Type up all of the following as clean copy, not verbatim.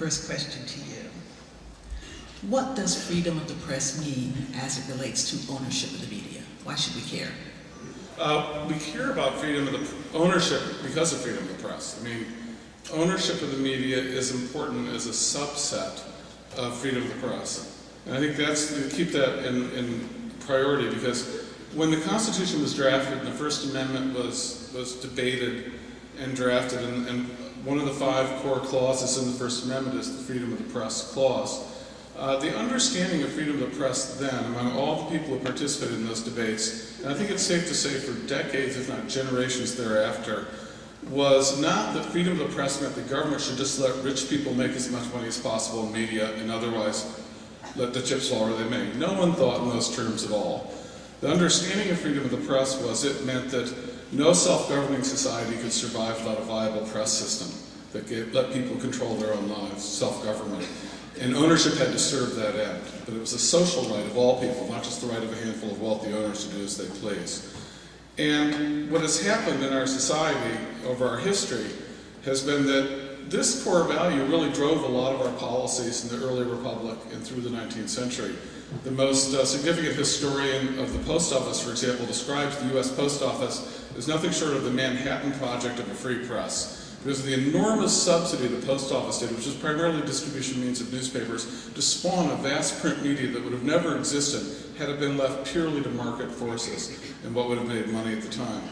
first question to you. What does freedom of the press mean as it relates to ownership of the media? Why should we care? We care about freedom of the ownership because of freedom of the press. I mean, ownership of the media is important as a subset of freedom of the press. And I think that's, keep that in priority, because when the Constitution was drafted and the First Amendment was debated and drafted, and one of the 5 core clauses in the First Amendment is the freedom of the press clause. The understanding of freedom of the press then, among all the people who participated in those debates, and I think it's safe to say for decades, if not generations thereafter, was not that freedom of the press meant the government should just let rich people make as much money as possible in media and otherwise let the chips fall where they may. No one thought in those terms at all. The understanding of freedom of the press was it meant that no self-governing society could survive without a viable press system that let people control their own lives, self-government. And ownership had to serve that end. But it was a social right of all people, not just the right of a handful of wealthy owners to do as they please. And what has happened in our society over our history has been that this core value really drove a lot of our policies in the early republic and through the 19th century. The most significant historian of the post office, for example, describes the U.S. post office as nothing short of the Manhattan Project of a free press. Because of the enormous subsidy the post office did, which was primarily distribution means of newspapers, to spawn a vast print media that would have never existed had it been left purely to market forces and what would have made money at the time.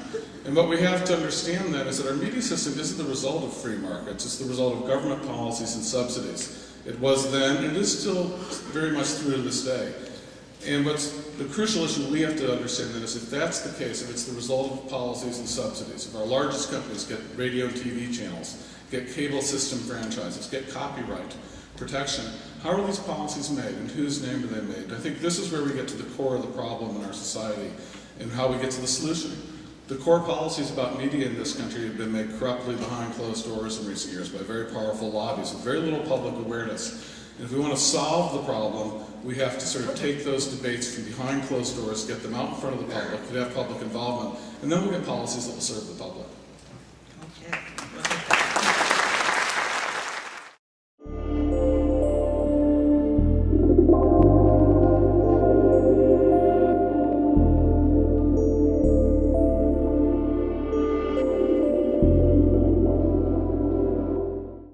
And what we have to understand then is that our media system isn't the result of free markets, it's the result of government policies and subsidies. It was then, and it is still very much through to this day. And what's the crucial issue we have to understand then is if that's the case, if it's the result of policies and subsidies, if our largest companies get radio and TV channels, get cable system franchises, get copyright protection, how are these policies made and whose name are they made? I think this is where we get to the core of the problem in our society and how we get to the solution. The core policies about media in this country have been made corruptly behind closed doors in recent years by very powerful lobbies with very little public awareness. And if we want to solve the problem, we have to sort of take those debates from behind closed doors, get them out in front of the public, have public involvement, and then we'll get policies that will serve the public.